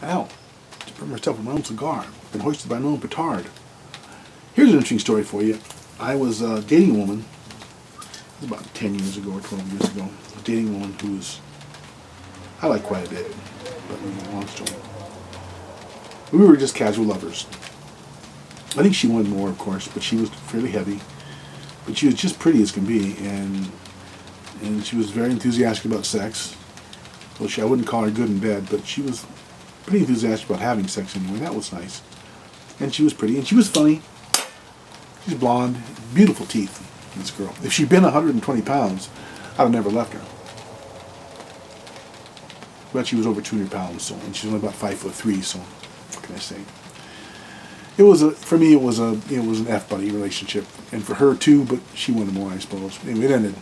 Ow, to burn myself with my own cigar. Been hoisted by my own petard. Here's an interesting story for you. I was dating a woman, it was about 10 years ago or 12 years ago. I was dating a woman who was, I like quite a bit, but long story. We were just casual lovers. I think she wanted more, of course, but she was fairly heavy. But she was just pretty as can be, and she was very enthusiastic about sex. Well, I wouldn't call her good in bed, but she was pretty enthusiastic about having sex anyway. That was nice. And she was pretty, and she was funny. She's blonde, beautiful teeth, this girl. If she'd been 120 pounds, I'd have never left her. But she was over 200 pounds, so, and she's only about 5'3", so what can I say? For me, it was an F-buddy relationship, and for her too, but she wanted more, I suppose. Anyway, it ended.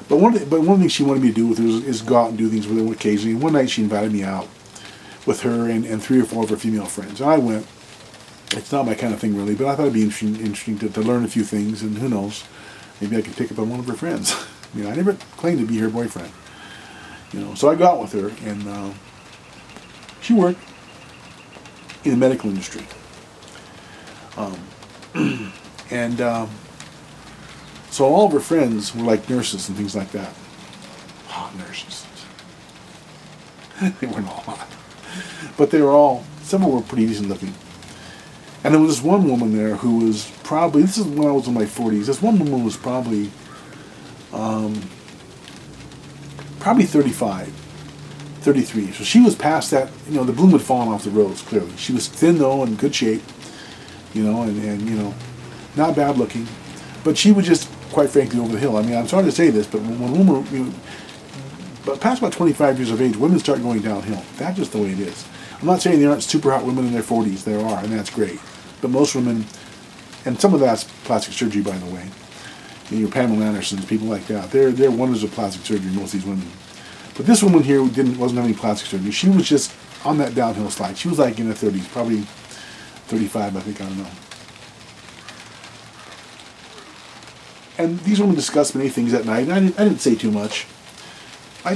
But one thing she wanted me to do with her is go out and do things with her occasionally. And one night she invited me out with her and 3 or 4 of her female friends. And I went. It's not my kind of thing really, but I thought it'd be interesting to learn a few things, and who knows, maybe I could pick up on one of her friends. I never claimed to be her boyfriend. So I got out with her, and she worked in the medical industry. And so all of her friends were like nurses and things like that. Hot nurses. They weren't all hot. But they were all, some of them were pretty decent looking. And there was this one woman there who was probably, this is when I was in my 40s, this one woman was probably 35, 33. So she was past that, the bloom had fallen off the rose, clearly. She was thin though, in good shape, and not bad looking. But she was just, quite frankly, over the hill. I mean, I'm sorry to say this, but when women, but past about 25 years of age, women start going downhill. That's just the way it is. I'm not saying there aren't super hot women in their 40s. There are, and that's great. But most women, and some of that's plastic surgery, by the way. Your Pamela Andersons, people like that. They're wonders of plastic surgery, most of these women. But this woman here wasn't having plastic surgery. She was just on that downhill slide. She was like in her 30s, probably 35, I think, I don't know. And these women discussed many things that night, and I didn't say too much. I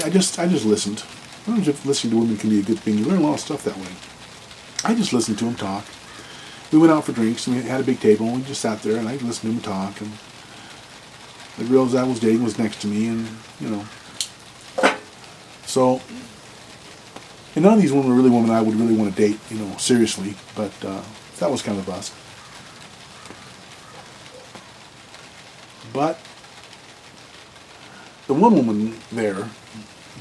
just listened. I don't know if listening to women can be a good thing. You learn a lot of stuff that way. I just listened to them talk. We went out for drinks, and we had a big table, and we just sat there, and I listened to them talk, and the girls I was dating was next to me, and, So, and none of these women were really women I would really want to date, seriously, but that was kind of a bust. But the one woman there,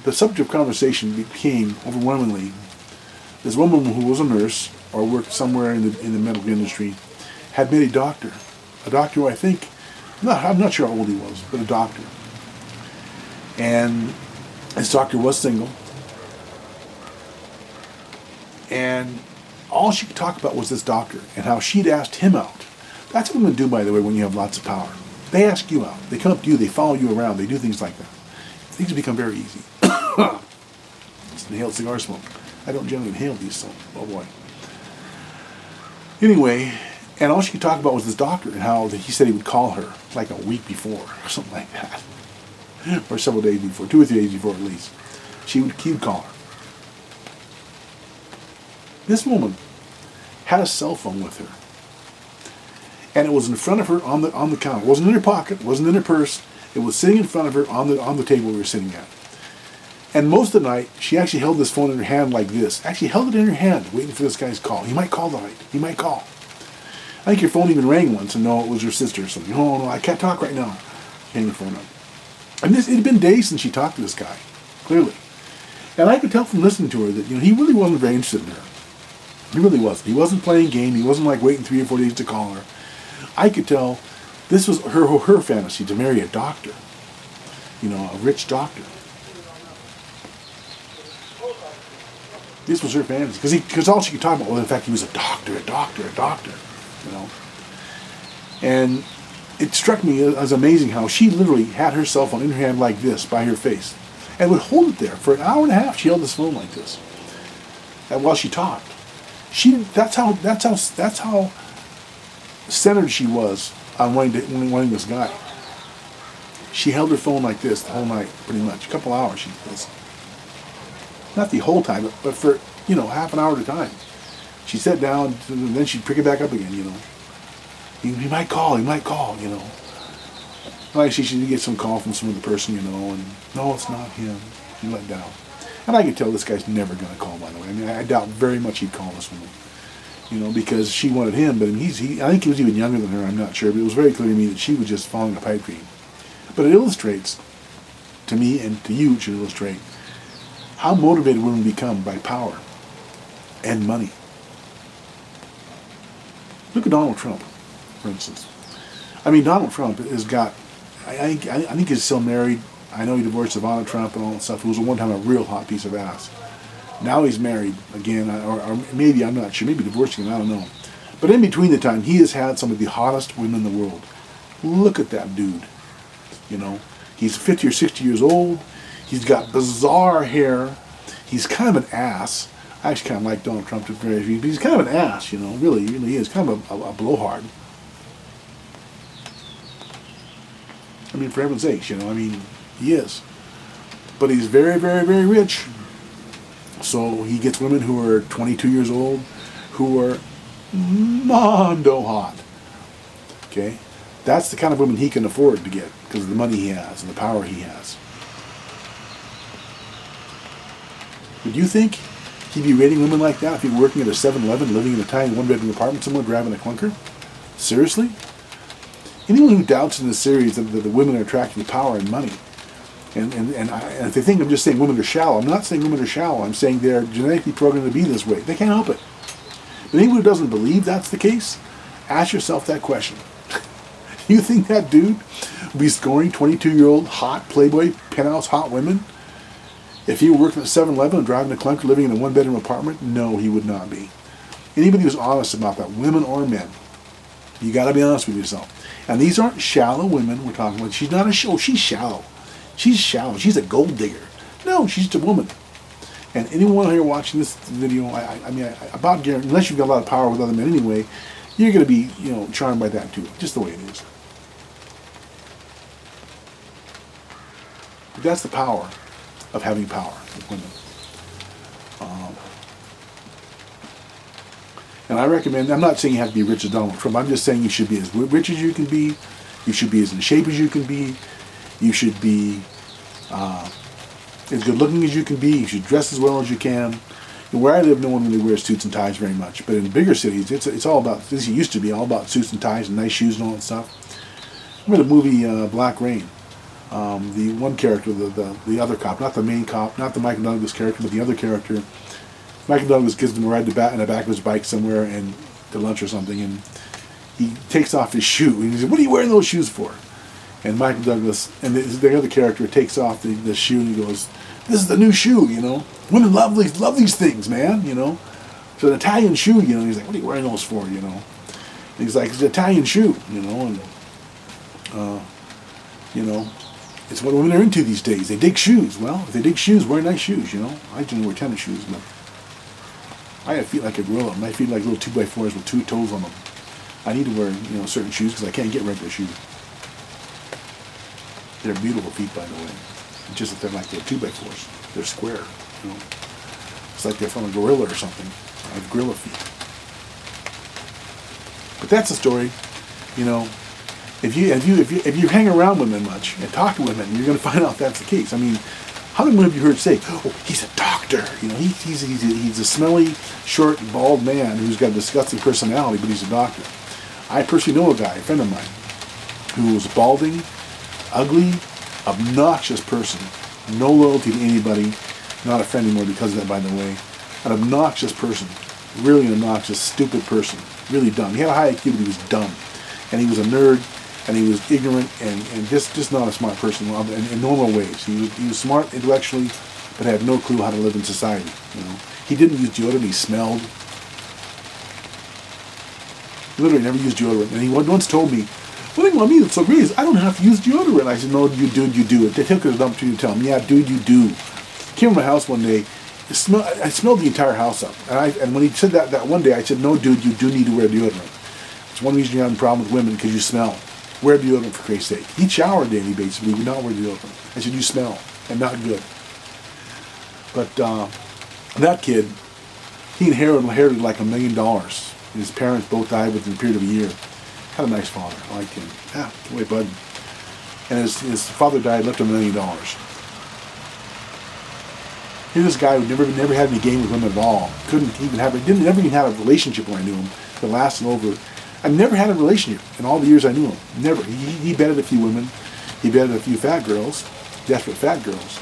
the subject of conversation became overwhelmingly this woman who was a nurse or worked somewhere in the medical industry had met a doctor who I think, I'm not sure how old he was, but a doctor. And this doctor was single, and all she could talk about was this doctor and how she'd asked him out. That's what women do, by the way, when you have lots of power. They ask you out. They come up to you. They follow you around. They do things like that. Things become very easy. It's inhaled cigar smoke. I don't generally inhale these, so, oh boy. Anyway, and all she could talk about was this doctor and how he said he would call her like a week before or something like that. Or several days before, 2 or 3 days before at least. He would call her. This woman had a cell phone with her. And it was in front of her on the counter. It wasn't in her pocket, it wasn't in her purse. It was sitting in front of her on the table we were sitting at. And most of the night, she actually held this phone in her hand like this. Actually held it in her hand, waiting for this guy's call. He might call tonight. He might call. I think your phone even rang once, and no, it was your sister or something. Oh, no, I can't talk right now. Hang the phone up. And it had been days since she talked to this guy, clearly. And I could tell from listening to her that, he really wasn't very interested in her. He really wasn't. He wasn't playing game. He wasn't like waiting 3 or 4 days to call her. I could tell this was her fantasy, to marry a doctor. A rich doctor. This was her fantasy. Because all she could talk about was the fact he was a doctor. And it struck me as amazing how she literally had her cell phone in her hand like this, by her face. And would hold it there. For an hour and a half, she held this phone like this. And while she talked. That's how centered she was on wanting this guy. She held her phone like this the whole night, pretty much. A couple hours she did this. Not the whole time, but for, half an hour at a time. She'd sit down, and then she'd pick it back up again, He might call, Like she'd get some call from some other person, and no, it's not him. He let down. And I could tell this guy's never going to call, by the way. I mean, I doubt very much he'd call this woman, because she wanted him, but I think he was even younger than her, I'm not sure, but it was very clear to me that she was just following a pipe dream. But it illustrates, to me and to you, it should illustrate how motivated women become by power and money. Look at Donald Trump, for instance. I mean, Donald Trump has got, I think he's still married. I know he divorced Ivana Trump and all that stuff. It was at one time a real hot piece of ass. Now he's married again, or maybe, I'm not sure, maybe divorcing him, I don't know. But in between the time, he has had some of the hottest women in the world. Look at that dude. He's 50 or 60 years old. He's got bizarre hair. He's kind of an ass. I actually kind of like Donald Trump to very few, but he's kind of an ass, really he is kind of a blowhard. I mean, for heaven's sakes, he is. But he's very, very, very rich. So he gets women who are 22 years old, who are mondo hot. Okay? That's the kind of women he can afford to get because of the money he has and the power he has. Would you think he'd be rating women like that if he were working at a 7-Eleven, living in a tiny one-bedroom apartment somewhere, driving a clunker? Seriously? Anyone who doubts in this series that the women are attracted to power and money, and if they think I'm just saying women are shallow, I'm not saying women are shallow. I'm saying they're genetically programmed to be this way. They can't help it. But anyone who doesn't believe that's the case, ask yourself that question. You think that dude would be scoring 22-year-old hot playboy penthouse hot women if he were working at 7-Eleven and driving a clunker, living in a one-bedroom apartment? No, he would not be. Anybody who's honest about that, women or men, you got to be honest with yourself. And these aren't shallow women we're talking about. She's not a show. She's shallow. She's shallow. She's a gold digger. No, she's just a woman. And anyone here watching this video, about guarantee, unless you've got a lot of power with other men anyway, you're going to be, charmed by that too. Just the way it is. But that's the power of having power with women. And I recommend, I'm not saying you have to be rich as Donald Trump, I'm just saying you should be as rich as you can be, you should be as in shape as you can be, you should be as good looking as you can be, you should dress as well as you can. And where I live, no one really wears suits and ties very much, but in bigger cities, it's all about, this used to be all about suits and ties and nice shoes and all that stuff. I read a movie, Black Rain. The one character, the other cop, not the main cop, not the Michael Douglas character, but the other character. Michael Douglas gives him a ride in the back of his bike somewhere and to lunch or something, and he takes off his shoe. And he says, "What are you wearing those shoes for?" And Michael Douglas and the other character takes off the shoe and he goes, "This is the new shoe, Women love these things, man, It's an Italian shoe, He's like, "What are you wearing those for, And he's like, "It's an Italian shoe, And it's what women are into these days. They dig shoes. Well, if they dig shoes, wear nice shoes, I generally wear tennis shoes, but I have feet like a gorilla. My feet like little 2x4s with 2 toes on them. I need to wear, certain shoes because I can't get regular shoes. They're beautiful feet, by the way. It's just that they're like 2x4s. They're square, It's like they're from a gorilla or something. I have gorilla feet. But that's the story, If you hang around women much and talk to women, you're going to find out that's the case. I mean, how many women have you heard say, "Oh, he's a doctor"? He's a smelly, short, bald man who's got a disgusting personality, but he's a doctor. I personally know a guy, a friend of mine, who was a balding, ugly, obnoxious person, no loyalty to anybody, not a friend anymore because of that, by the way. An obnoxious person, really an obnoxious, stupid person, really dumb. He had a high IQ, but he was dumb, and he was a nerd. And he was ignorant and just not a smart person in normal ways. He was smart intellectually, but had no clue how to live in society. He didn't use deodorant. He smelled. Literally never used deodorant. And he once told me, "One thing about me that's so great is I don't have to use deodorant." I said, "No, you do it." They took it up to you to tell him, "Yeah, dude, you do." Came to my house one day. I smelled the entire house up. And when he said that one day, I said, "No, dude, you do need to wear deodorant. It's one reason you're having a problem with women because you smell. Wear deodorant for Christ's sake." He'd shower on a daily basis, but he would not wear deodorant. I said, "You smell, and not good." But That kid, he inherited like $1 million. His parents both died within a period of a year. Had a nice father. I liked him. Yeah, wait, bud. And his father died, left him $1 million. Here's this guy who never had any game with women at all. Never even have a relationship when I knew him that lasted over. I never had a relationship in all the years I knew him. Never. He bedded a few women. He bedded a few fat girls, desperate fat girls,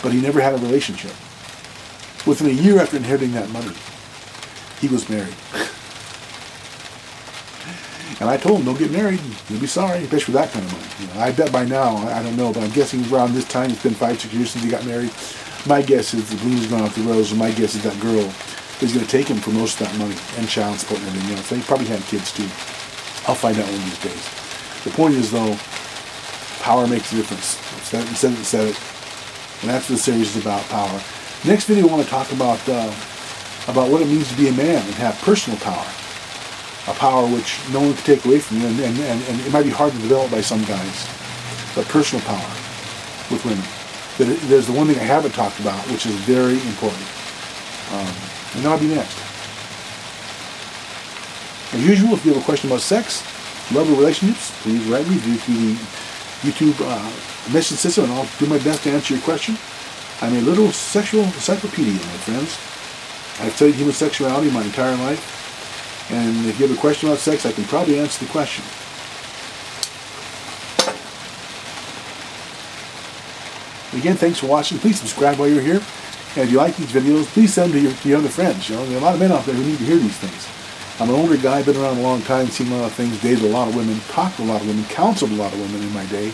but he never had a relationship. Within a year after inheriting that money, he was married. And I told him, don't get married. You'll be sorry, especially with that kind of money. You know, I bet by now, I don't know, but I'm guessing around this time, it's been 5-6 years since he got married. My guess is the bloom's gone off the rose, and my guess is that girl is going to take him for most of that money and child support and everything else. They probably had kids too. I'll find out one of these days. The point is, though, power makes a difference. It said it. And that's what the series is about, power. Next video, I want to talk about what it means to be a man and have personal power. A power which no one can take away from you, and it might be hard to develop by some guys. But personal power with women. There's the one thing I haven't talked about, which is very important. And that'll be next. As usual, if you have a question about sex, love, or relationships, please write me through the YouTube message system, and I'll do my best to answer your question. I'm a little sexual encyclopedia, my friends. I've studied human sexuality my entire life, and if you have a question about sex, I can probably answer the question. Again, thanks for watching. Please subscribe while you're here. And if you like these videos, please send them to your other friends. You know, there are a lot of men out there who need to hear these things. I'm an older guy, been around a long time, seen a lot of things, dated a lot of women, talked to a lot of women, counseled a lot of women in my day.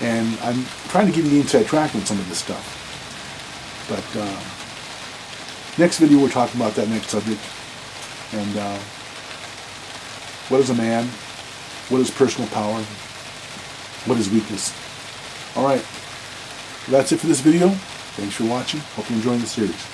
And I'm trying to give you the inside track on some of this stuff. But next video, we're talking about that next subject. And what is a man? What is personal power? What is weakness? All right. That's it for this video. Thanks for watching. Hope you're enjoying the series.